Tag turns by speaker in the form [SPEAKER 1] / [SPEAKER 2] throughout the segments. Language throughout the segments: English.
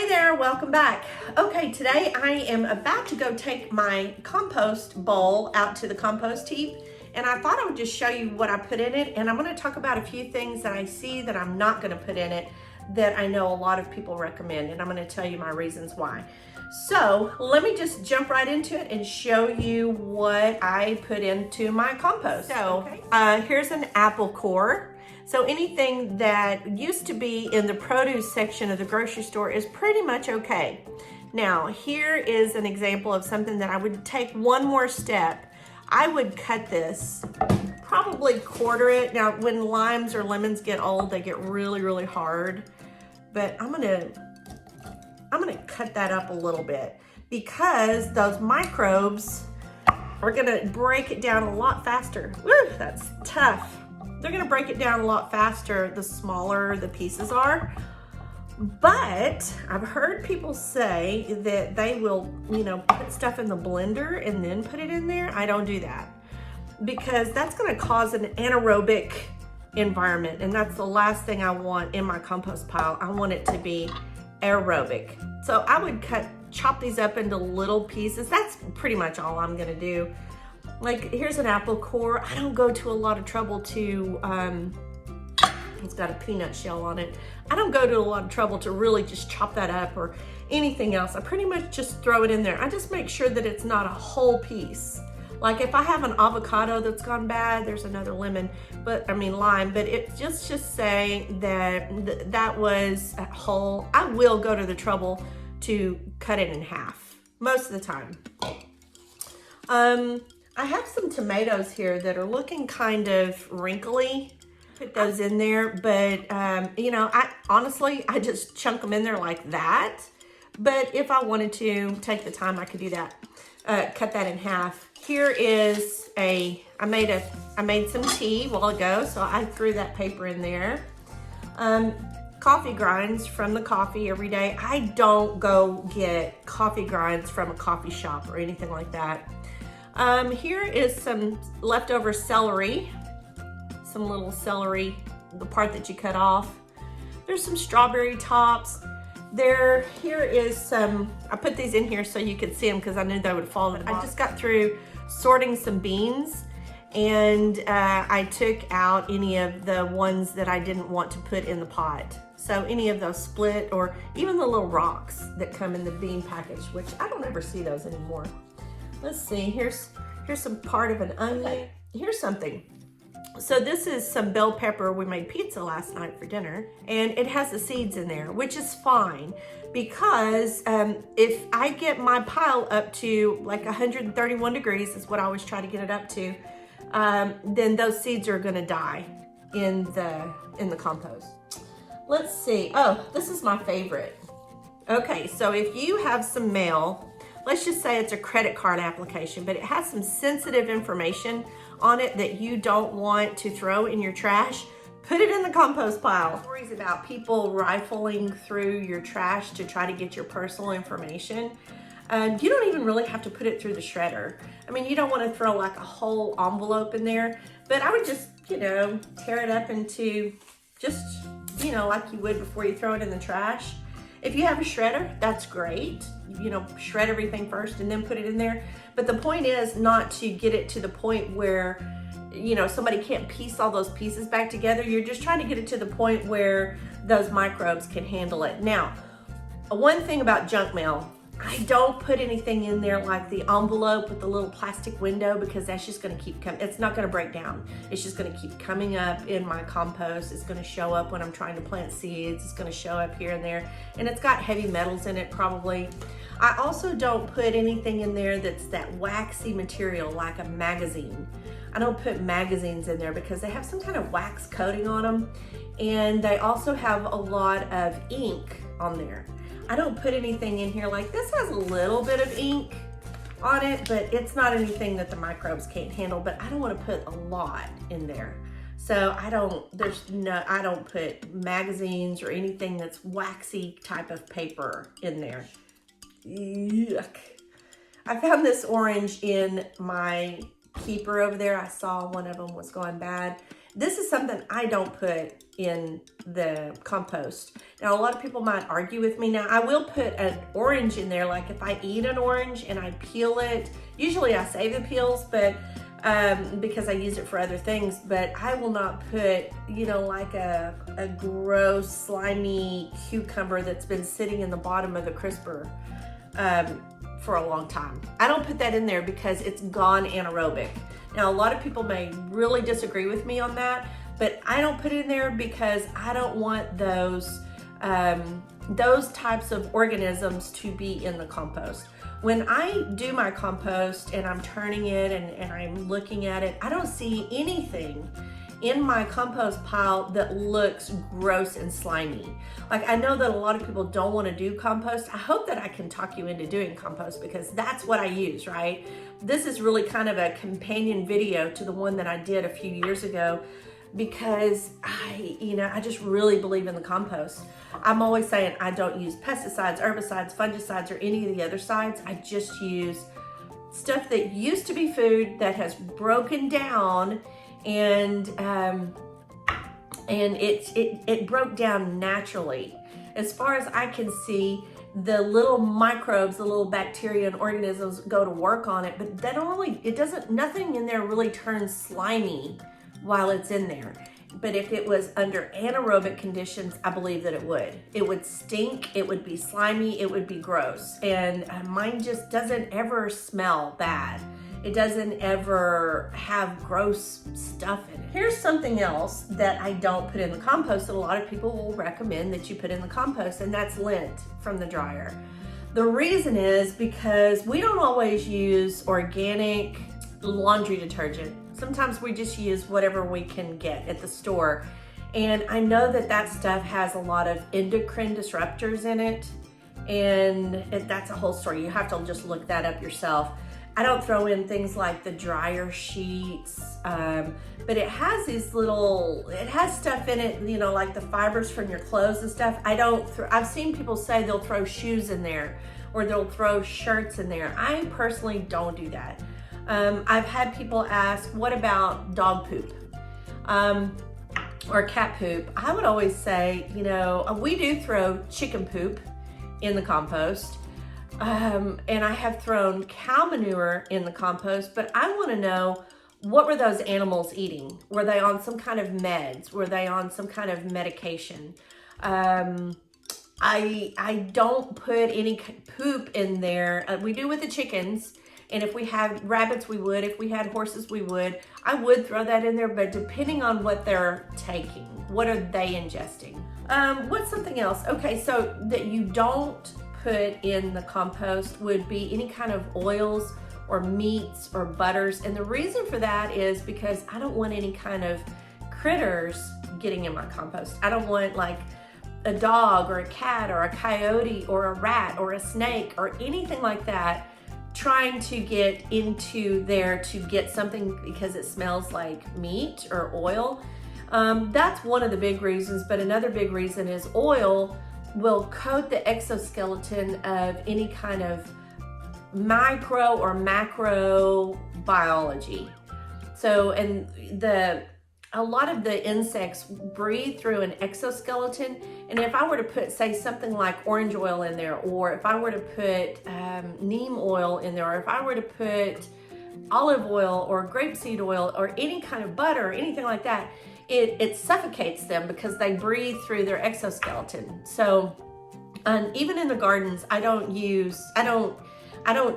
[SPEAKER 1] Hey there, welcome back. Okay, today I am about to go take my compost bowl out to the compost heap, and I thought I would just show you what I put in it, and I'm going to talk about a few things that I see that I'm not going to put in it that I know a lot of people recommend, and I'm going to tell you my reasons why. So let me just jump right into it and show you what I put into my compost. So here's an apple core. So anything that used to be in the produce section of the grocery store is pretty much okay. Now, here is an example of something that I would take one more step. I would cut this, probably quarter it. Now, when limes or lemons get old, they get really, really hard. But I'm gonna cut that up a little bit because those microbes are gonna break it down a lot faster. Woo, that's tough. They're gonna break it down a lot faster the smaller the pieces are. But I've heard people say that they will, put stuff in the blender and then put it in there. I don't do that because that's gonna cause an anaerobic environment, and that's the last thing I want in my compost pile. I want it to be aerobic. So I would chop these up into little pieces. That's pretty much all I'm gonna do. Like, here's an apple core. I don't go to a lot of trouble to, it's got a peanut shell on it. I don't go to a lot of trouble to really just chop that up or anything else. I pretty much just throw it in there. I just make sure that it's not a whole piece. Like if I have an avocado that's gone bad, there's another lime, but it just say that that was a whole. I will go to the trouble to cut it in half most of the time. I have some tomatoes here that are looking kind of wrinkly. Put those in there, but I just chunk them in there like that. But if I wanted to take the time, I could do that. Cut that in half. Here is I made some tea a while ago, so I threw that paper in there. Coffee grinds from the coffee every day. I don't go get coffee grinds from a coffee shop or anything like that. Here is some leftover celery, some little celery, the part that you cut off. There's some strawberry tops. Here is some, I put these in here so you could see them because I knew they would fall. I just got through sorting some beans, and I took out any of the ones that I didn't want to put in the pot. So any of those split, or even the little rocks that come in the bean package, which I don't ever see those anymore. Let's see, here's some part of an onion. Okay. Here's something. So this is some bell pepper. We made pizza last night for dinner, and it has the seeds in there, which is fine because if I get my pile up to like 131 degrees, is what I always try to get it up to, then those seeds are gonna die in the compost. Let's see, oh, this is my favorite. Okay, so if you have some mail, let's just say it's a credit card application, but it has some sensitive information on it that you don't want to throw in your trash, put it in the compost pile. Stories about people rifling through your trash to try to get your personal information. You don't even really have to put it through the shredder. I mean, you don't want to throw like a whole envelope in there, but I would just, tear it up into just, like you would before you throw it in the trash. If you have a shredder, that's great. Shred everything first and then put it in there. But the point is not to get it to the point where, somebody can't piece all those pieces back together. You're just trying to get it to the point where those microbes can handle it. Now, one thing about junk mail, I don't put anything in there like the envelope with the little plastic window because that's just gonna keep coming. It's not gonna break down. It's just gonna keep coming up in my compost. It's gonna show up when I'm trying to plant seeds. It's gonna show up here and there. And it's got heavy metals in it probably. I also don't put anything in there that's that waxy material like a magazine. I don't put magazines in there because they have some kind of wax coating on them. And they also have a lot of ink on there. I don't put anything in here like this. Has a little bit of ink on it, but it's not anything that the microbes can't handle, but I don't want to put a lot in there. So I don't put magazines or anything that's waxy type of paper in there. Yuck. I found this orange in my keeper over there. I saw one of them was going bad. This is something I don't put in the compost. Now, a lot of people might argue with me. Now, I will put an orange in there. Like if I eat an orange and I peel it, usually I save the peels, but because I use it for other things, but I will not put, you know, like a gross, slimy cucumber that's been sitting in the bottom of the crisper for a long time. I don't put that in there because it's gone anaerobic. Now, a lot of people may really disagree with me on that, but I don't put it in there because I don't want those types of organisms to be in the compost. When I do my compost and I'm turning it and I'm looking at it, I don't see anything in my compost pile that looks gross and slimy. Like, I know that a lot of people don't want to do compost. I hope that I can talk you into doing compost because that's what I use, right? This is really kind of a companion video to the one that I did a few years ago because I just really believe in the compost. I'm always saying I don't use pesticides, herbicides, fungicides, or any of the other sides. I just use stuff that used to be food that has broken down and it broke down naturally. As far as I can see, the little microbes, the little bacteria and organisms go to work on it, but nothing in there really turns slimy while it's in there. But if it was under anaerobic conditions, I believe that it would. It would stink, it would be slimy, it would be gross. And mine just doesn't ever smell bad. It doesn't ever have gross stuff in it. Here's something else that I don't put in the compost that a lot of people will recommend that you put in the compost, and that's lint from the dryer. The reason is because we don't always use organic laundry detergent. Sometimes we just use whatever we can get at the store. And I know that stuff has a lot of endocrine disruptors in it. And that's a whole story. You have to just look that up yourself. I don't throw in things like the dryer sheets, but it has it has stuff in it, you know, like the fibers from your clothes and stuff. I've seen people say they'll throw shoes in there or they'll throw shirts in there. I personally don't do that. I've had people ask, what about dog poop or cat poop? I would always say, you know, we do throw chicken poop in the compost. And I have thrown cow manure in the compost, but I want to know, what were those animals eating? Were they on some kind of meds? Were they on some kind of medication? I don't put any poop in there. We do with the chickens. And if we had rabbits, we would. If we had horses, we would. I would throw that in there, but depending on what they're taking, what are they ingesting? What's something else? Okay, so that you don't put in the compost would be any kind of oils or meats or butters. And the reason for that is because I don't want any kind of critters getting in my compost. I don't want like a dog or a cat or a coyote or a rat or a snake or anything like that trying to get into there to get something because it smells like meat or oil. That's one of the big reasons, but another big reason is oil will coat the exoskeleton of any kind of micro or macro biology. So, and a lot of the insects breathe through an exoskeleton. And if I were to put, say, something like orange oil in there, or if I were to put neem oil in there, or if I were to put olive oil or grapeseed oil or any kind of butter or anything like that, it suffocates them because they breathe through their exoskeleton. So even in the gardens, I don't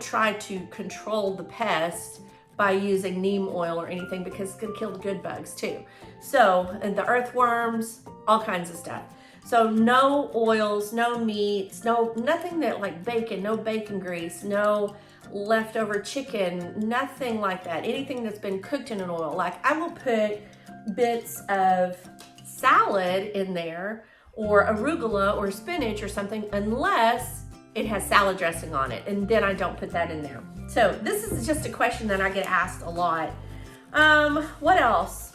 [SPEAKER 1] try to control the pest by using neem oil or anything because it's gonna kill the good bugs too. So, and the earthworms, all kinds of stuff. So no oils, no meats, nothing that like bacon, no bacon grease, no leftover chicken, nothing like that. Anything that's been cooked in an oil. Like I will put bits of salad in there or arugula or spinach or something unless it has salad dressing on it, and then I don't put that in there. So this is just a question that I get asked a lot. What else?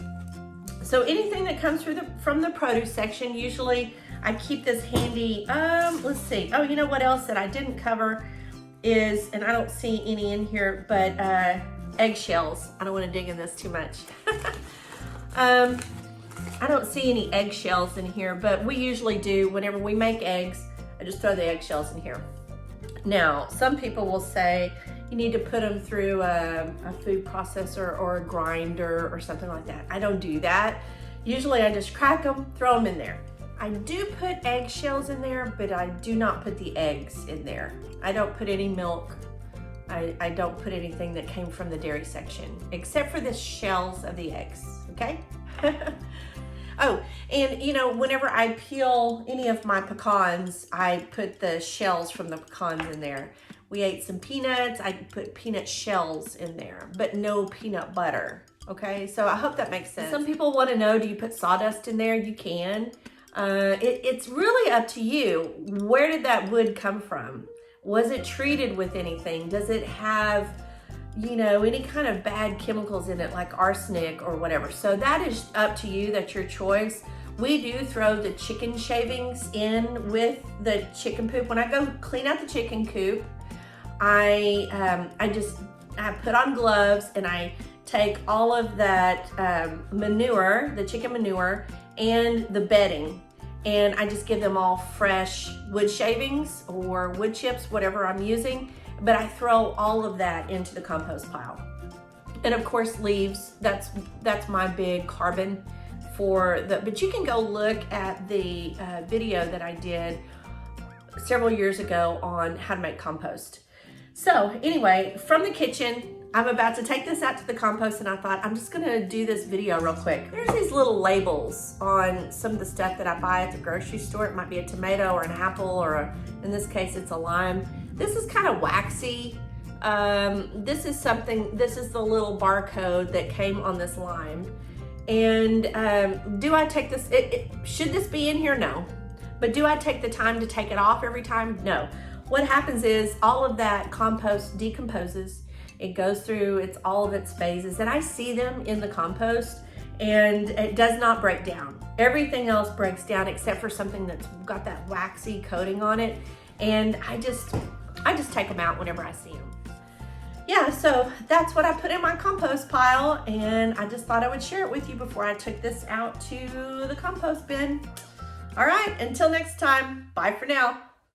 [SPEAKER 1] So anything that comes from the produce section, usually I keep this handy. Let's see. Oh, you know what else that I didn't cover is, and I don't see any in here, but eggshells. I don't want to dig in this too much. I don't see any eggshells in here, but we usually do whenever we make eggs. I just throw the eggshells in here. Now, some people will say you need to put them through a food processor or a grinder or something like that. I don't do that. Usually I just crack them, throw them in there. I do put eggshells in there, but I do not put the eggs in there. I don't put any milk. I don't put anything that came from the dairy section, except for the shells of the eggs, okay? Oh, and you know, whenever I peel any of my pecans, I put the shells from the pecans in there. We ate some peanuts, I put peanut shells in there, but no peanut butter, okay? So I hope that makes sense. Some people wanna know, do you put sawdust in there? You can. It's really up to you. Where did that wood come from? Was it treated with anything? Does it have, you know, any kind of bad chemicals in it like arsenic or whatever? So that is up to you, that's your choice. We do throw the chicken shavings in with the chicken poop. When I go clean out the chicken coop, I put on gloves and I take all of that manure, the chicken manure, and the bedding, and I just give them all fresh wood shavings or wood chips, whatever I'm using, but I throw all of that into the compost pile. And of course leaves, that's my big carbon for the, but you can go look at the video that I did several years ago on how to make compost. So anyway, from the kitchen, I'm about to take this out to the compost, and I thought I'm just gonna do this video real quick. There's these little labels on some of the stuff that I buy at the grocery store. It might be a tomato or an apple, or in this case, it's a lime. This is kind of waxy. This is the little barcode that came on this lime. And do I take this, should this be in here? No. But do I take the time to take it off every time? No. What happens is all of that compost decomposes. It goes through all of its phases, and I see them in the compost, and it does not break down. Everything else breaks down except for something that's got that waxy coating on it, and I just take them out whenever I see them. Yeah, so that's what I put in my compost pile, and I just thought I would share it with you before I took this out to the compost bin. All right, until next time, bye for now.